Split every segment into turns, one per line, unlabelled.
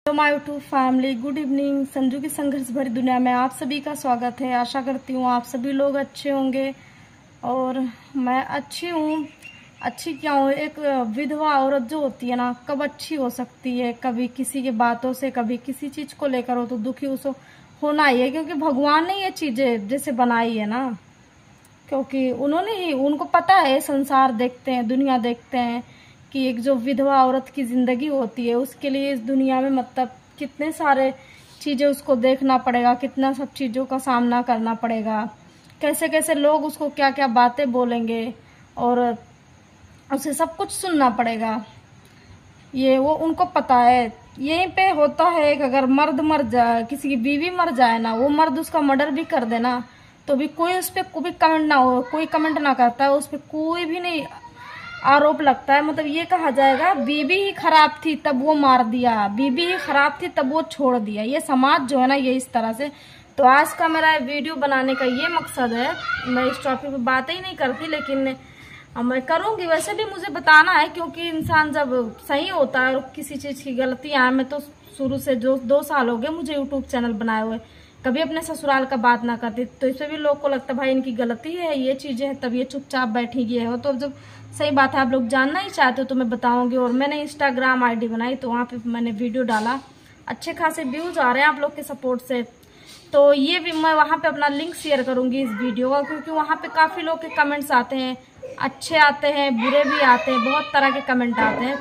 तो my YouTube family, good evening. Sanju की संघर्ष भरी दुनिया में आप सभी का स्वागत है। आशा करती हूँ आप सभी लोग अच्छे होंगे और मैं अच्छी हूँ। अच्छी क्या हूँ, एक विधवा औरत जो होती है ना, कब अच्छी हो सकती है? कभी किसी के बातों से, कभी किसी चीज को लेकर हो तो दुखी उसको होना ही है, क्योंकि भगवान ने ये चीजें जैसे बनाई है ना, क्योंकि उन्होंने ही, उनको पता है, संसार देखते हैं, दुनिया देखते हैं कि एक जो विधवा औरत की जिंदगी होती है उसके लिए इस दुनिया में मतलब कितने सारे चीजें उसको देखना पड़ेगा, कितना सब चीजों का सामना करना पड़ेगा, कैसे कैसे लोग उसको क्या क्या बातें बोलेंगे और उसे सब कुछ सुनना पड़ेगा। ये वो उनको पता है। यहीं पे होता है कि अगर मर्द मर जाए, किसी की बीवी मर जाए ना, वो मर्द उसका मर्डर भी कर देना तो भी कोई उस पर कोई कमेंट ना हो, कोई कमेंट ना करता है, उस पर कोई भी नहीं आरोप लगता है। मतलब ये कहा जाएगा बीबी ही खराब थी तब वो मार दिया, बीबी ही खराब थी तब वो छोड़ दिया। ये समाज जो है ना, ये इस तरह से। तो आज का मेरा वीडियो बनाने का ये मकसद है। मैं इस टॉपिक पे बातें ही नहीं करती, लेकिन मैं करूंगी। वैसे भी मुझे बताना है, क्योंकि इंसान जब सही होता है और किसी चीज की गलतियां हैं, मैं तो शुरू से जो 2 साल हो गए मुझे यूट्यूब चैनल बनाए हुए, कभी अपने ससुराल का बात ना करती, तो इससे भी लोग को लगता है भाई इनकी गलती है, ये चीजें है, तब ये चुपचाप बैठी गई है। तो जब सही बात है, आप लोग जानना ही चाहते हो तो मैं बताऊंगी। और मैंने इंस्टाग्राम आईडी बनाई तो वहां पे मैंने वीडियो डाला, अच्छे खासे व्यूज आ रहे हैं आप लोग के सपोर्ट से। तो ये भी मैं वहां पे अपना लिंक शेयर करूंगी इस वीडियो का, क्योंकि वहां पे काफी लोग के कमेंट्स आते हैं, अच्छे आते हैं, बुरे भी आते हैं, बहुत तरह के कमेंट आते हैं।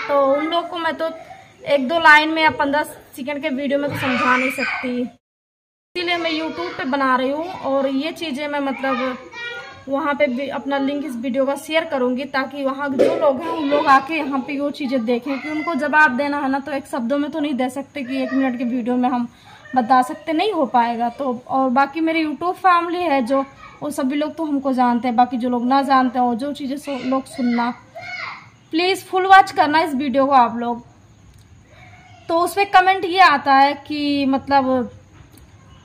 तो उन लोग को मैं तो 1-2 लाइन में या 15 सेकंड के वीडियो में तो समझा नहीं सकती, इसीलिए मैं यूट्यूब पे बना रही हूँ। और ये चीजें मैं मतलब वहाँ पे भी अपना लिंक इस वीडियो का शेयर करूंगी, ताकि वहाँ जो लोग हैं उन लोग आके यहाँ पे वो चीजें देखें। कि उनको जवाब देना है ना, तो एक शब्दों में तो नहीं दे सकते कि 1 मिनट के वीडियो में हम बता सकते, नहीं हो पाएगा। तो और बाकी मेरी यूट्यूब फैमिली है जो, वो सभी लोग तो हमको जानते हैं, बाकी जो लोग ना जानते हो, जो चीजें लोग सुनना, प्लीज फुल वॉच करना इस वीडियो को आप लोग। तो उसपे कमेंट ये आता है कि मतलब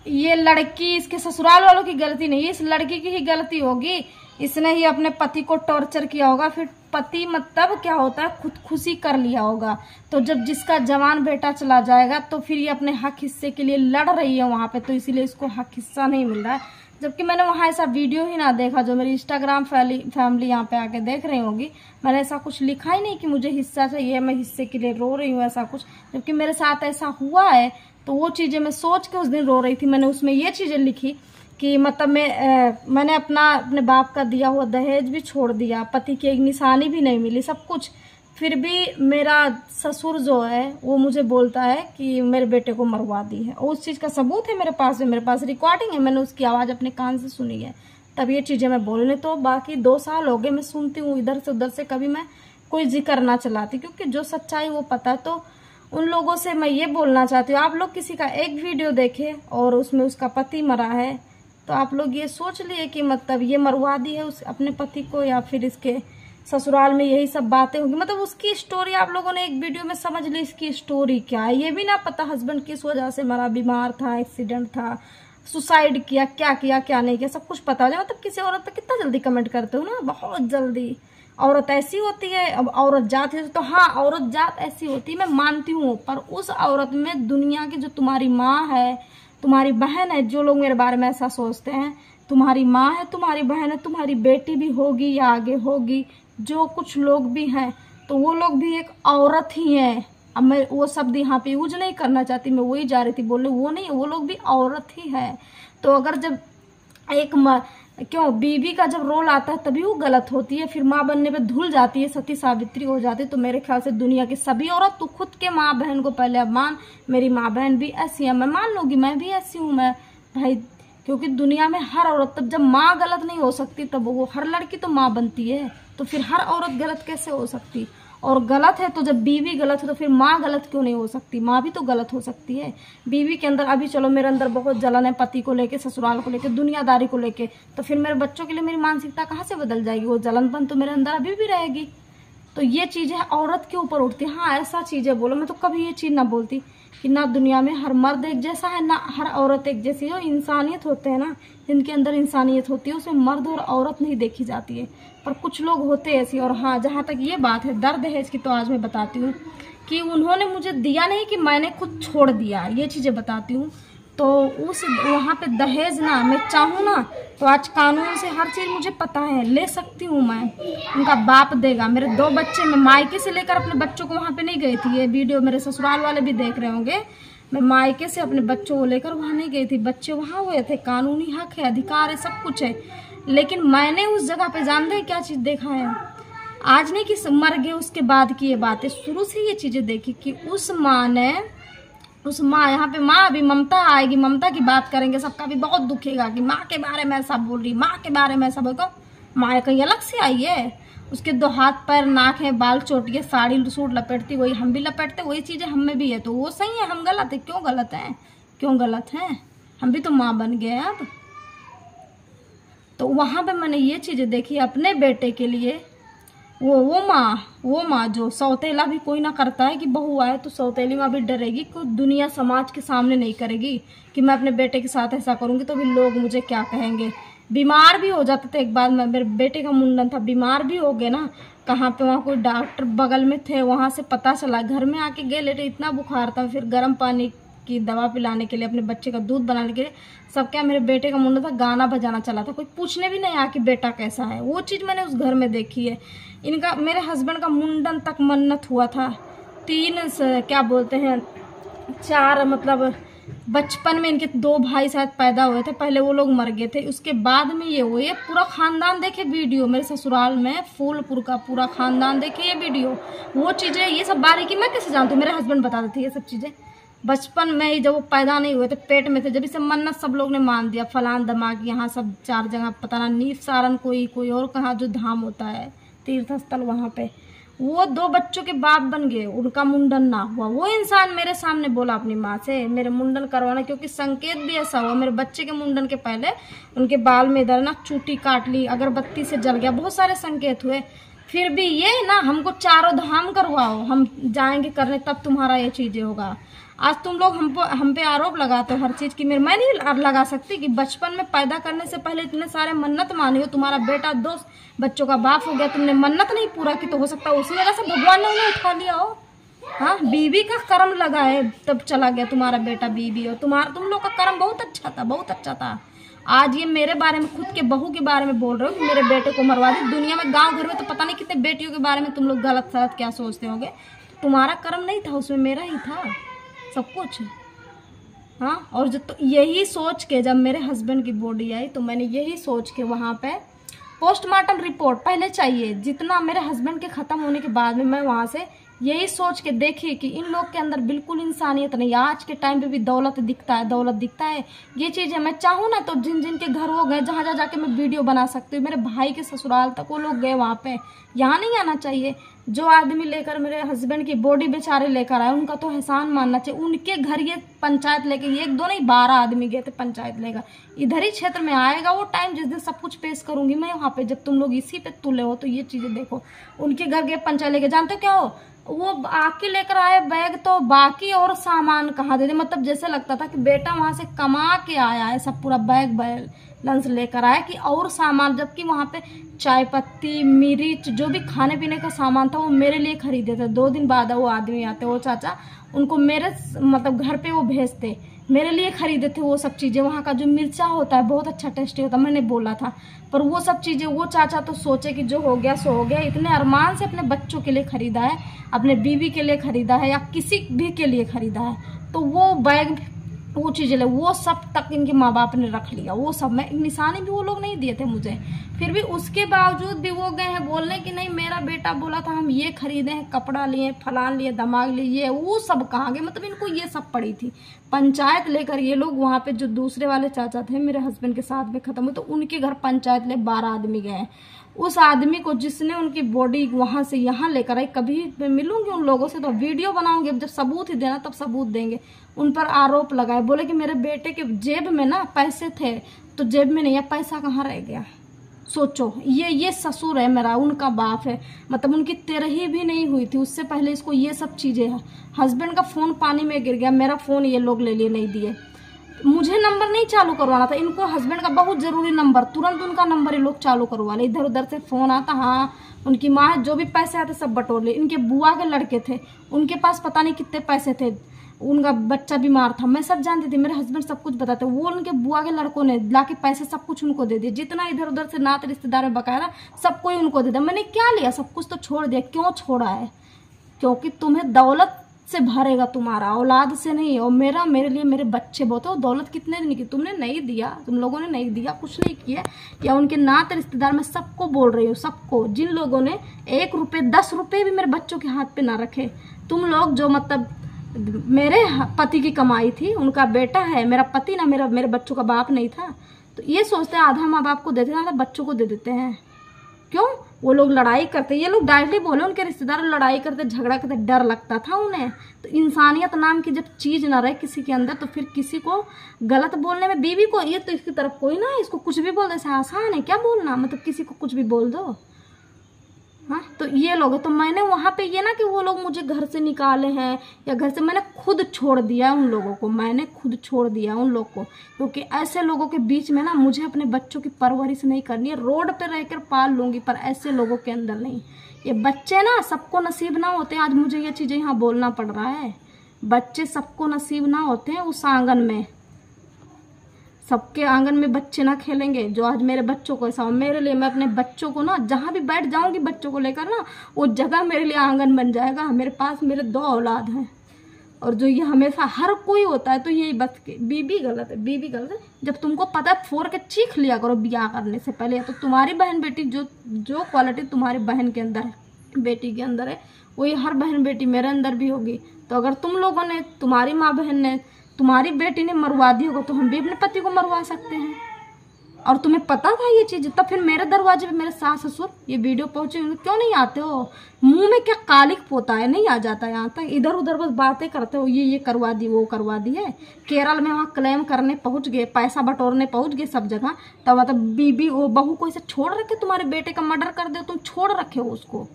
ये लड़की, इसके ससुराल वालों की गलती नहीं है, इस लड़की की ही गलती होगी, इसने ही अपने पति को टॉर्चर किया होगा। फिर पति मतलब क्या होता है, खुदकुशी कर लिया होगा। तो जब जिसका जवान बेटा चला जाएगा तो फिर ये अपने हक हिस्से के लिए लड़ रही है वहां पे, तो इसीलिए इसको हक हिस्सा नहीं मिल रहा है। जबकि मैंने वहां ऐसा वीडियो ही ना देखा, जो मेरी इंस्टाग्राम फैमिली यहाँ पे आके देख रही होगी, मैंने ऐसा कुछ लिखा ही नहीं कि मुझे हिस्सा चाहिए, मैं हिस्से के लिए रो रही हूँ, ऐसा कुछ। जबकि मेरे साथ ऐसा हुआ है, तो वो चीजें मैं सोच के उस दिन रो रही थी। मैंने उसमें ये चीजें लिखी कि मतलब मैंने अपने बाप का दिया हुआ दहेज भी छोड़ दिया, पति की एक निशानी भी नहीं मिली, सब कुछ, फिर भी मेरा ससुर जो है वो मुझे बोलता है कि मेरे बेटे को मरवा दी है। और उस चीज का सबूत है मेरे पास रिकॉर्डिंग है, मैंने उसकी आवाज अपने कान से सुनी है, तब ये चीजें मैं बोलने। तो बाकी 2 साल हो गए मैं सुनती हूँ इधर से उधर से, कभी मैं कोई जिक्र ना चलाती, क्योंकि जो सच्चाई वो पता है। तो उन लोगों से मैं ये बोलना चाहती हूँ, आप लोग किसी का एक वीडियो देखे और उसमें उसका पति मरा है, तो आप लोग ये सोच लिए कि मतलब ये मरवा दी है उस अपने पति को, या फिर इसके ससुराल में यही सब बातें होंगी। मतलब उसकी स्टोरी आप लोगों ने एक वीडियो में समझ ली, इसकी स्टोरी क्या है। ये भी ना पता हस्बैंड किस वजह से मरा, बीमार था, एक्सीडेंट था, सुसाइड किया क्या नहीं किया, सब कुछ पता हो जाए। मतलब किसी औरत पे कितना जल्दी कमेंट करते हो ना, बहुत जल्दी। औरत ऐसी होती है, अब औरत जात है तो हाँ, औरत जात ऐसी होती है, मैं मानती हूँ, पर उस औरत में दुनिया की जो तुम्हारी माँ है, तुम्हारी बहन है, जो लोग मेरे बारे में ऐसा सोचते हैं, तुम्हारी माँ है, तुम्हारी बहन है, तुम्हारी बेटी भी होगी या आगे होगी, जो कुछ लोग भी हैं, तो वो लोग भी एक औरत ही है। अब मैं वो शब्द यहाँ पे यूज नहीं करना चाहती, मैं वही जा रही थी बोलने, वो नहीं, वो लोग भी औरत ही है। तो अगर जब क्यों बीवी का जब रोल आता है तभी वो गलत होती है, फिर माँ बनने पे धुल जाती है, सती सावित्री हो जाती है। तो मेरे ख्याल से दुनिया की सभी औरत, तू खुद के माँ बहन को पहले अब मान, मेरी माँ बहन भी ऐसी है, मैं मान लूंगी, मैं भी ऐसी हूँ मैं भाई, क्योंकि दुनिया में हर औरत, तब जब माँ गलत नहीं हो सकती तब वो हर लड़की तो माँ बनती है, तो फिर हर औरत गलत कैसे हो सकती? और गलत है तो जब बीवी गलत है तो फिर माँ गलत क्यों नहीं हो सकती? माँ भी तो गलत हो सकती है। बीवी के अंदर, अभी चलो मेरे अंदर बहुत जलन है पति को लेके, ससुराल को लेके, दुनियादारी को लेके, तो फिर मेरे बच्चों के लिए मेरी मानसिकता कहाँ से बदल जाएगी? वो जलनपन तो मेरे अंदर अभी भी रहेगी। तो ये चीजें औरत के ऊपर उठती है। हाँ ऐसा चीजें बोलो, मैं तो कभी ये चीज ना बोलती कि ना दुनिया में हर मर्द एक जैसा है ना हर औरत एक जैसी है। इंसानियत होते हैं ना, जिनके अंदर इंसानियत होती है उसमें मर्द और औरत नहीं देखी जाती है, पर कुछ लोग होते हैं ऐसे। और हाँ जहाँ तक ये बात है दर्द दहेज की, तो आज मैं बताती हूँ कि उन्होंने मुझे दिया नहीं कि मैंने खुद छोड़ दिया, ये चीजें बताती हूँ। तो उस वहाँ पे दहेज ना मैं चाहूँ ना तो आज कानून से हर चीज़ मुझे पता है, ले सकती हूँ मैं, उनका बाप देगा। मेरे 2 बच्चे, मैं मायके से लेकर अपने बच्चों को वहाँ पे नहीं गई थी, ये वीडियो मेरे ससुराल वाले भी देख रहे होंगे। मैं मायके से अपने बच्चों को लेकर वहाँ नहीं गई थी, बच्चे वहाँ हुए थे, कानूनी हक है, अधिकार है, सब कुछ है। लेकिन मैंने उस जगह पे जानते क्या चीज़ देखा है, आज नहीं कि मर गए उसके बाद की ये बात है, शुरू से ये चीज़ें देखी कि उस माँ ने, उस माँ, यहाँ पे माँ अभी ममता आएगी, ममता की बात करेंगे, सबका भी बहुत दुखेगा कि माँ के बारे में ऐसा बोल रही, माँ के बारे में ऐसा बोल। तो माँ कहीं अलग से आई है, उसके 2 हाथ पैर नाक है, बाल चोटिए, साड़ी सूट लपेटती, वही हम भी लपेटते, वही चीजें हम में भी है। तो वो सही है, हम गलत है? क्यों गलत है, क्यों गलत है? हम भी तो माँ बन गए अब। तो वहां पे मैंने ये चीजें देखी अपने बेटे के लिए। वो माँ जो सौतेला भी कोई ना करता है कि बहू आए तो सौतेली माँ भी डरेगी, कोई दुनिया समाज के सामने नहीं करेगी कि मैं अपने बेटे के साथ ऐसा करूंगी तो भी लोग मुझे क्या कहेंगे। बीमार भी हो जाते थे, एक बार मेरे बेटे का मुंडन था, बीमार भी हो गए ना, कहाँ पे वहाँ कोई डॉक्टर बगल में थे, वहां से पता चला, घर में आके गए लेटे, इतना बुखार था, फिर गर्म पानी की दवा पिलाने के लिए, अपने बच्चे का दूध बनाने के लिए, सब क्या मेरे बेटे का मुंडन था, गाना बजाना चला था, कोई पूछने भी नहीं आया कि बेटा कैसा है। वो चीज़ मैंने उस घर में देखी है। इनका, मेरे हस्बैंड का मुंडन तक मन्नत हुआ था, 3 क्या बोलते हैं 4, मतलब बचपन में इनके 2 भाई शायद पैदा हुए थे, पहले वो लोग मर गए थे, उसके बाद में ये हुए। पूरा खानदान देखे वीडियो, मेरे ससुराल में फूलपुर का पूरा खानदान देखे ये वीडियो। वो चीज़ें, ये सब बारीकी मैं कैसे जानती हूँ, मेरे हस्बैंड बता देते ये सब चीज़ें। बचपन में ही जब वो पैदा नहीं हुए थे, पेट में थे, जब इसे मन्नत सब लोग ने मान दिया, फलान दमाग यहाँ सब 4 जगह, पता ना नीफ सारन कोई और कहाँ जो धाम होता है तीर्थ स्थल, वहाँ पे वो 2 बच्चों के बाप बन गए, उनका मुंडन ना हुआ। वो इंसान मेरे सामने बोला अपनी माँ से मेरे मुंडन करवाना, क्योंकि संकेत भी ऐसा हुआ, मेरे बच्चे के मुंडन के पहले उनके बाल में इधर ना चूटी काट ली, अगरबत्ती से जल गया, बहुत सारे संकेत हुए। फिर भी ये ना हमको 4 धाम करवाओ, हम जाएंगे करने, तब तुम्हारा ये चीजें होगा। आज तुम लोग हम पे आरोप लगाते हो हर चीज की। मैं नहीं लगा सकती कि बचपन में पैदा करने से पहले इतने सारे मन्नत मानी हो, तुम्हारा बेटा 2 बच्चों का बाप हो गया, तुमने मन्नत नहीं पूरा की, तो हो सकता है उसी वजह से भगवान ने उन्हें उठा लिया हो। हाँ, बीवी का कर्म लगा है तब चला गया तुम्हारा बेटा बीवी, और तुम लोग का कर्म बहुत अच्छा था, बहुत अच्छा था। आज ये मेरे बारे में, खुद के बहू के बारे में बोल रहे हो कि मेरे बेटे को मरवा दी। दुनिया में, गांव घर में तो पता नहीं कितने बेटियों के बारे में तुम लोग गलत सलत क्या सोचते होंगे। तुम्हारा कर्म नहीं था उसमें, मेरा ही था सब कुछ। हाँ, और जो तो यही सोच के जब मेरे हस्बैंड की बॉडी आई, तो मैंने यही सोच के वहाँ पे पोस्टमार्टम रिपोर्ट पहले चाहिए, जितना मेरे हस्बैंड के ख़त्म होने के बाद में मैं वहाँ से यही सोच के देखी कि इन लोग के अंदर बिल्कुल इंसानियत नहीं। आज के टाइम पे भी दौलत दिखता है, दौलत दिखता है, ये चीज़ है। मैं चाहूँ ना तो जिन जिन के घर वो गए, जहाँ जहाँ जाके मैं वीडियो बना सकती हूँ, मेरे भाई के ससुराल तक वो लोग गए, वहाँ पे यहाँ नहीं आना चाहिए। जो आदमी लेकर मेरे हस्बैंड की बॉडी बेचारे लेकर आए, उनका तो एहसान मानना चाहिए। उनके घर ये पंचायत लेके, 1-2 नहीं 12 आदमी गए थे पंचायत लेकर। इधर ही क्षेत्र में आएगा वो टाइम जिस दिन सब कुछ पेश करूंगी मैं वहाँ पे, जब तुम लोग इसी पे तुले हो। तो ये चीजें देखो, उनके घर गए पंचायत लेके, जानते हो क्या हो, वो आके लेकर आए बैग, तो बाकी और सामान कहाँ दे दे। मतलब जैसे लगता था कि बेटा वहां से कमा के आया है, सब पूरा बैग बैलेंस लेकर आया कि और सामान, जबकि वहां पे चाय पत्ती, मिर्च, जो भी खाने पीने का सामान था वो मेरे लिए खरीदे थे। 2 दिन बाद वो आदमी आते, वो चाचा, उनको मेरे मतलब घर पे वो भेजते, मेरे लिए खरीदे थे वो सब चीजें। वहाँ का जो मिर्चा होता है बहुत अच्छा टेस्टी होता है, मैंने बोला था। पर वो सब चीजें वो चाचा तो सोचे कि जो हो गया सो हो गया, इतने अरमान से अपने बच्चों के लिए खरीदा है, अपने बीवी के लिए खरीदा है, या किसी भी के लिए खरीदा है, तो वो बैग, वो चीजें ले, वो सब तक इनके माँ बाप ने रख लिया। वो सब में निशानी भी वो लोग नहीं दिए थे मुझे। फिर भी उसके बावजूद भी वो गए हैं बोलने कि नहीं मेरा बेटा बोला था हम ये खरीदे हैं, कपड़ा लिए, फलान लिए, दमाग लिए, वो सब कहाँ गए। मतलब इनको ये सब पड़ी थी। पंचायत लेकर ये लोग वहाँ पे, जो दूसरे वाले चाचा थे मेरे हस्बैंड के साथ में खत्म हुए, तो उनके घर पंचायत ले 12 आदमी गए। उस आदमी को जिसने उनकी बॉडी वहां से यहाँ लेकर आई, कभी मैं मिलूंगी उन लोगों से तो वीडियो बनाऊंगी, अब जब सबूत ही देना तब सबूत देंगे। उन पर आरोप लगाए, बोले कि मेरे बेटे के जेब में ना पैसे थे, तो जेब में नहीं है, पैसा कहाँ रह गया। सोचो, ये ससुर है मेरा, उनका बाप है, मतलब उनकी 13 भी नहीं हुई थी उससे पहले इसको ये सब चीजें है। हस्बैंड का फोन पानी में गिर गया, मेरा फोन ये लोग ले लिए, नहीं दिए। मुझे नंबर नहीं चालू करवाना था, इनको हस्बैंड का बहुत जरूरी नंबर, तुरंत उनका नंबर ये लोग चालू करवा ले। इधर उधर से फोन आता, हाँ उनकी माँ जो भी पैसे आते सब बटोर ले। इनके बुआ के लड़के थे, उनके पास पता नहीं कितने पैसे थे, उनका बच्चा बीमार था, मैं सब जानती थी, मेरे हस्बैंड सब कुछ बताते। वो उनके बुआ के लड़कों ने लाके पैसे सब कुछ उनको दे दिया, जितना इधर उधर से नात रिश्तेदार में बकाया सब कोई उनको दे दिया। मैंने क्या लिया, सब कुछ तो छोड़ दिया। क्यों छोड़ा है? क्योंकि तुम्हें दौलत से भरेगा तुम्हारा, औलाद से नहीं। और मेरे लिए मेरे बच्चे बहुत है। दौलत कितने दिन की तुमने नहीं दिया, तुम लोगों ने नहीं दिया, कुछ नहीं किया। या उनके नाते रिश्तेदार, मैं सबको बोल रही हूँ, सबको, जिन लोगों ने 1 रुपये 10 रुपये भी मेरे बच्चों के हाथ पे ना रखे, तुम लोग जो मतलब मेरे पति की कमाई थी, उनका बेटा है मेरा पति ना, मेरे बच्चों का बाप नहीं था, तो ये सोचते हैं आधा माँ बाप को देते हैं, आधा बच्चों को दे देते हैं। क्यों? वो लोग लड़ाई करते, ये लोग डायरेक्टली बोले, उनके रिश्तेदार लड़ाई करते, झगड़ा करते, डर लगता था उन्हें। तो इंसानियत नाम की जब चीज ना रहे किसी के अंदर, तो फिर किसी को गलत बोलने में, बीवी को, ये तो इसकी तरफ कोई ना है, इसको कुछ भी बोल दे, आसान है क्या बोलना, मतलब किसी को कुछ भी बोल दो। हाँ, तो ये लोग, तो मैंने वहां पे ये ना कि वो लोग मुझे घर से निकाले हैं या घर से, मैंने खुद छोड़ दिया उन लोगों को, मैंने खुद छोड़ दिया उन लोग को, क्योंकि ऐसे लोगों के बीच में ना मुझे अपने बच्चों की परवरिश नहीं करनी है। रोड पे रहकर पाल लूंगी, पर ऐसे लोगों के अंदर नहीं। ये बच्चे ना सबको नसीब ना होते, आज मुझे ये चीजें यहाँ बोलना पड़ रहा है। बच्चे सबको नसीब ना होते हैं उस आंगन में, सबके आंगन में बच्चे ना खेलेंगे। जो आज मेरे बच्चों को ऐसा, मेरे लिए, मैं अपने बच्चों को ना जहां भी बैठ जाऊंगी बच्चों को लेकर ना, वो जगह मेरे लिए आंगन बन जाएगा। मेरे पास मेरे 2 औलाद हैं, और जो ये हमेशा हर कोई होता है तो यही बस बीबी गलत है, बीबी गलत है। जब तुमको पता है, फोड़ के चीख लिया करो ब्याह करने से पहले। तो तुम्हारी बहन बेटी, जो क्वालिटी तुम्हारी बहन के अंदर है, बेटी के अंदर है, वही हर बहन बेटी मेरे अंदर भी होगी। तो अगर तुम लोगों ने, तुम्हारी माँ बहन ने, तुम्हारी बेटी ने मरवा दी होगा, तो हम भी अपने पति को मरवा सकते हैं। और तुम्हें पता था ये चीज, तब फिर मेरे दरवाजे पे मेरे सास ससुर ये वीडियो पहुंचे, क्यों नहीं आते हो? मुंह में क्या कालिक पोता है, नहीं आ जाता यहाँ तक, इधर उधर बस बातें करते हो, ये करवा दी, वो करवा दी है। केरल में वहाँ क्लेम करने पहुंच गए, पैसा बटोरने पहुंच गए सब जगह, तब मतलब बीबी वो बहू को ऐसे छोड़ रखे, तुम्हारे बेटे का मर्डर कर दे, तुम छोड़ रखे हो उसको,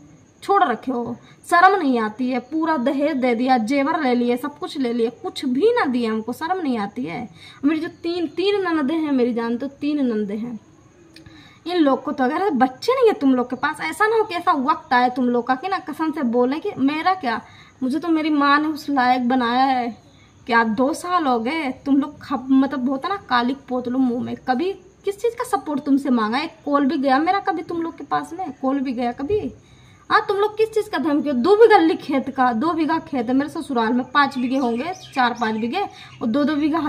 छोड़ रखे हो, शर्म नहीं आती है? पूरा दहेज दे दिया, जेवर ले लिए, सब कुछ ले लिए, कुछ भी ना दिया हमको, शर्म नहीं आती है? मेरी जो तीन ननदे हैं, मेरी जान तो 3 ननदे हैं, इन लोग को तो अगर बच्चे नहीं है तुम लोग के पास, ऐसा ना हो कि ऐसा वक्त आए तुम लोग का कि ना कसम से बोले कि मेरा क्या, मुझे तो मेरी माँ ने उस लायक बनाया है कि आज 2 साल हो गए, तुम लोग मतलब होता ना कालिक पोत लो मुँह में। कभी किस चीज़ का सपोर्ट तुमसे मांगा? एक कॉल भी गया मेरा कभी तुम लोग के पास में? कॉल भी गया कभी? हाँ, तुम लोग किस चीज का धमकी? 2 बीघा खेत का, 2 बीघा खेत है मेरे ससुराल में, 5 बीघे होंगे, 4-5 बीघे, और 2-2 बीघा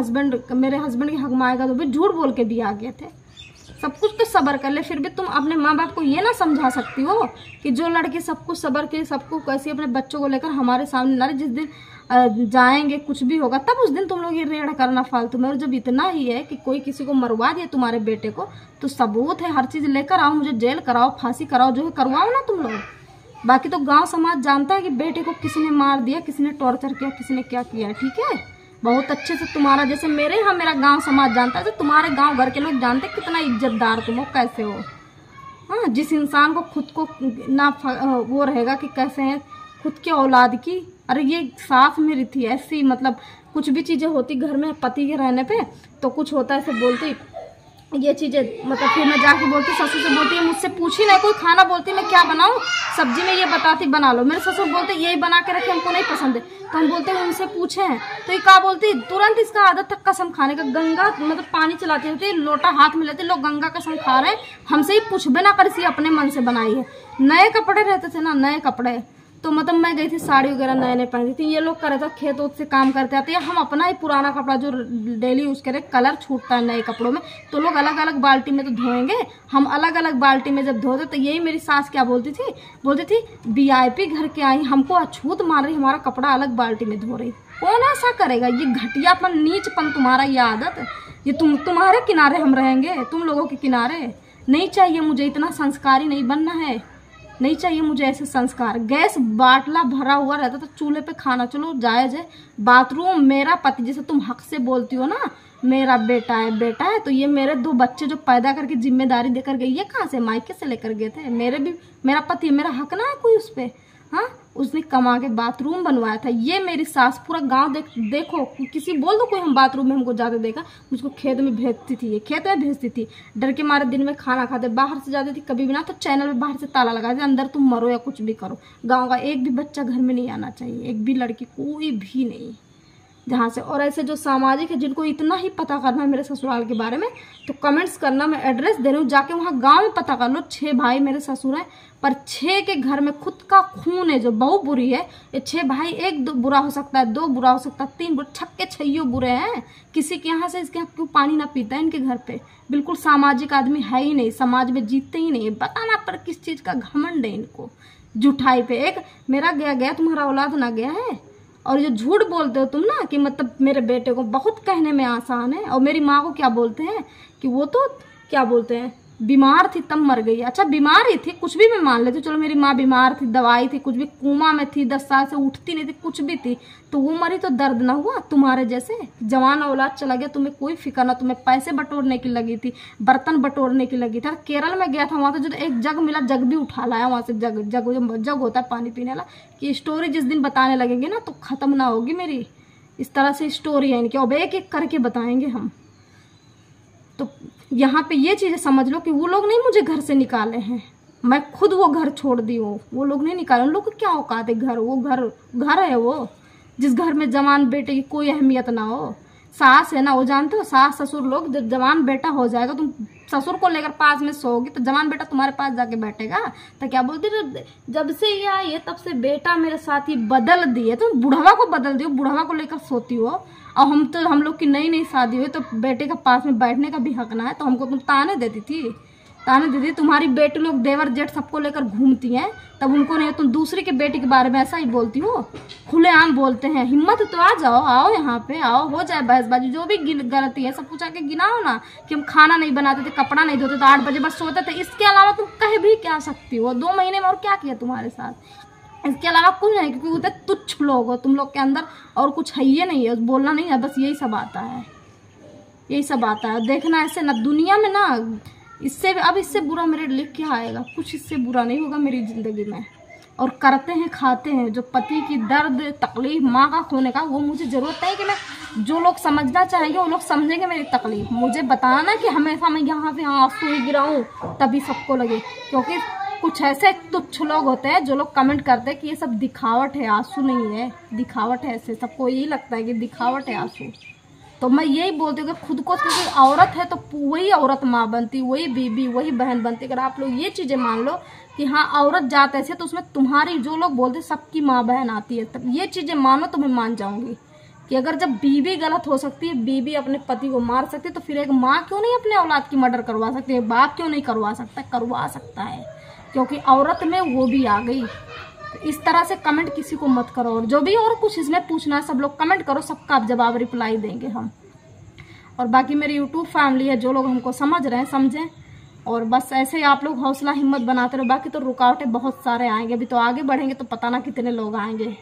मेरे हस्बैंड के हक माएगा, तो भी झूठ बोल के भी आ गए थे। सब कुछ तो सबर कर ले, फिर भी तुम अपने माँ बाप को ये ना समझा सकती हो कि जो लड़के सब कुछ सबर के, सबको कैसे अपने बच्चों को लेकर हमारे सामने ला रहे, जिस दिन जाएंगे कुछ भी होगा तब उस दिन तुम लोग ये रेड़ करना फालतू में। और जब इतना ही है कि कोई किसी को मरवा दिया तुम्हारे बेटे को, तो सबूत है, हर चीज लेकर आओ, मुझे जेल कराओ, फांसी कराओ, जो है करवाओ ना तुम लोग। बाकी तो गांव समाज जानता है कि बेटे को किसी ने मार दिया, किसी ने टॉर्चर किया, किसी ने क्या किया, ठीक है? बहुत अच्छे से तुम्हारा, जैसे मेरे यहाँ मेरा गांव समाज जानता है, तो तुम्हारे गांव घर के लोग जानते हैं कितना इज्जतदार तुम हो, कैसे हो। हाँ, जिस इंसान को खुद को ना वो रहेगा कि कैसे है खुद के औलाद की। अरे ये सास मेरी थी ऐसी, मतलब कुछ भी चीजें होती घर में पति के रहने पे, तो कुछ होता है ऐसे बोलती ये चीजें, मतलब फिर मैं जाके बोलती, ससुर से बोलती है, मुझसे पूछी ना कोई खाना, बोलती मैं क्या बनाऊं, सब्जी में ये बताती बना लो। मेरे ससुर बोलते यही बना के रखे, हमको नहीं पसंद है, तो हम बोलते हैं उनसे पूछे हैं, तो ये क्या बोलती, तुरंत इसका आदत था कसम खाने का। गंगा मतलब पानी चलाती रहती, लोटा हाथ में लेते, लोग गंगा कसम खा रहे हैं, हमसे ही पूछबे ना कर, अपने मन से बनाई है। नए कपड़े रहते थे ना, नए कपड़े, तो मतलब मैं गई थी साड़ी वगैरह नए नए पहनती थी, ये लोग करे थे खेत से काम करते आते हैं, हम अपना ही पुराना कपड़ा जो डेली यूज करे, कलर छूटता है नए कपड़ों में, तो लोग अलग अलग बाल्टी में तो धोएंगे, हम अलग अलग बाल्टी में जब धोते, तो यही मेरी सास क्या बोलती थी VIP घर के आई, हमको अछूत मार रही, हमारा कपड़ा अलग बाल्टी में धो रही। कौन ऐसा करेगा? ये घटियापन, नीचपन, तुम्हारा ये आदत, ये तुम्हारे किनारे हम रहेंगे, तुम लोगों के किनारे नहीं चाहिए मुझे, इतना संस्कारी नहीं बनना है। नहीं चाहिए मुझे ऐसे संस्कार। गैस बाटला भरा हुआ रहता तो चूल्हे पे खाना चलो जायज है। बाथरूम मेरा पति, जैसे तुम हक से बोलती हो ना मेरा बेटा है, तो ये मेरे 2 बच्चे जो पैदा करके जिम्मेदारी देकर गई है, कहाँ से, मायके से लेकर गए थे। मेरा पति, मेरा हक ना है कोई उस पे। हाँ, उसने कमा के बाथरूम बनवाया था। ये मेरी सास पूरा गांव देखो, किसी बोल दो कोई हम बाथरूम में हमको जाते देखा, मुझको खेत में भेजती थी, ये खेत में भेजती थी। डर के मारे दिन में खाना खाते बाहर से जाती थी, कभी भी ना तो चैनल में बाहर से ताला लगा दे, अंदर तुम मरो या कुछ भी करो। गाँव का एक भी बच्चा घर में नहीं आना चाहिए, एक भी लड़की, कोई भी नहीं जहाँ से। और ऐसे जो सामाजिक है जिनको इतना ही पता करना है मेरे ससुराल के बारे में, तो कमेंट्स करना, मैं एड्रेस दे रही हूँ, जाके वहाँ गांव में पता कर लो। 6 भाई मेरे ससुर हैं, पर 6 के घर में खुद का खून है जो बहु बुरी है। ये 6 भाई, 1 बुरा हो सकता है, 2 बुरा हो सकता है, 3 बुरा, छक्के छइयो बुरे हैं। किसी के यहाँ से इसके यहाँ क्यों पानी ना पीता है इनके घर पे। बिल्कुल सामाजिक आदमी है ही नहीं, समाज में जीतते ही नहीं। बताना पर किस चीज का घमंड है इनको, जुठाई पे। एक मेरा गया तुम्हारा औलाद ना गया है। और जो झूठ बोलते हो तुम ना कि मतलब मेरे बेटे को, बहुत कहने में आसान है। और मेरी माँ को क्या बोलते हैं कि वो तो क्या बोलते हैं, बीमार थी तब मर गई। अच्छा, बीमार ही थी, कुछ भी मैं मान लेती, चलो मेरी माँ बीमार थी, दवाई थी, कुछ भी, कोमा में थी, 10 साल से उठती नहीं थी, कुछ भी थी, तो वो मरी तो दर्द ना हुआ। तुम्हारे जैसे जवान औलाद चला गया, तुम्हें कोई फिक्र ना, तुम्हें पैसे बटोरने की लगी थी, बर्तन बटोरने की लगी थी। केरल में गया था, वहां तो जो एक जग मिला, जग भी उठा लाया वहां से, जग होता है पानी पीने वाला। कि स्टोरी जिस दिन बताने लगेंगे ना तो खत्म ना होगी मेरी। इस तरह से स्टोरी है इनकी, अब एक करके बताएंगे हम। तो यहाँ पे ये चीजें समझ लो कि वो लोग नहीं मुझे घर से निकाले हैं, मैं खुद वो घर छोड़ दी हूँ। वो लोग नहीं निकाले, उन लोग को क्या औकात है। वो घर है वो, जिस घर में जवान बेटे की कोई अहमियत ना हो। सास है ना, वो जानते हो, सास ससुर लोग, जब जवान बेटा हो जाएगा, तुम ससुर को लेकर पास में सोओगी तो जवान बेटा तुम्हारे पास जाके बैठेगा। तो क्या बोलती, जब से ये आई है तब से बेटा मेरे साथ ही बदल दिए। तुम बुढ़वा को बदल दियो, बुढ़वा को लेकर सोती हो। और हम लोग की नई शादी हुई तो बेटे का पास में बैठने का भी हक ना है, तो हमको तुम ताने देती थी। तुम्हारी बेटी लोग देवर जेठ सबको लेकर घूमती हैं, तब उनको नहीं, तुम दूसरे के बेटी के बारे में ऐसा ही बोलती हो, खुलेआम बोलते हैं। हिम्मत तो आ जाओ, आओ यहाँ पे आओ, हो जाए बहसबाजी। जो भी गलती है सब कुछ आके गिनाओ ना, कि हम खाना नहीं बनाते थे, कपड़ा नहीं धोते थे, 8 बजे बस सोते थे। इसके अलावा तुम कह भी क्या सकती हो? 2 महीने में और क्या किया तुम्हारे साथ? इसके अलावा कुछ नहीं, क्योंकि उतने तुच्छ लोग हो तुम लोग के अंदर, और कुछ है ये नहीं है, बोलना नहीं है, बस यही सब आता है, यही सब आता है। देखना ऐसे ना दुनिया में ना, इससे बुरा मेरे लिए क्या आएगा? कुछ इससे बुरा नहीं होगा मेरी जिंदगी में। और करते हैं, खाते हैं। जो पति की दर्द तकलीफ, माँ का खोने का, वो मुझे जरूरत है कि मैं, जो लोग समझना चाहेंगे वो लोग समझेंगे मेरी तकलीफ। मुझे बताना कि हमेशा मैं यहाँ से आंसू ही गिराऊं तभी सबको लगे, क्योंकि कुछ ऐसे तुच्छ लोग होते हैं जो लोग कमेंट करते हैं कि ये सब दिखावट है, आंसू नहीं है, दिखावट है। ऐसे सबको यही लगता है कि दिखावट है आंसू। तो मैं यही बोलती हूँ कि खुद को, क्योंकि औरत है तो वही औरत माँ बनती, वही बीबी, वही बहन बनती। अगर आप लोग ये चीजें मान लो कि हाँ औरत जात ऐसे, तो उसमें तुम्हारी, जो लोग बोलते सबकी माँ बहन आती है, तब ये चीजें मानो तो मैं मान जाऊंगी कि अगर जब बीबी गलत हो सकती है, बीबी अपने पति को मार सकती है, तो फिर एक माँ क्यों नहीं अपने औलाद की मर्डर करवा सकती है? बाप क्यों नहीं करवा सकता? करवा सकता है, क्योंकि औरत में वो भी आ गई। इस तरह से कमेंट किसी को मत करो। और जो भी और कुछ इसमें पूछना है सब लोग कमेंट करो, सबका आप जवाब रिप्लाई देंगे हम। और बाकी मेरी यूट्यूब फैमिली है, जो लोग हमको समझ रहे हैं समझें, और बस ऐसे ही आप लोग हौसला हिम्मत बनाते रहो। बाकी तो रुकावटें बहुत सारे आएंगे, अभी तो आगे बढ़ेंगे तो पता ना कितने लोग आएंगे।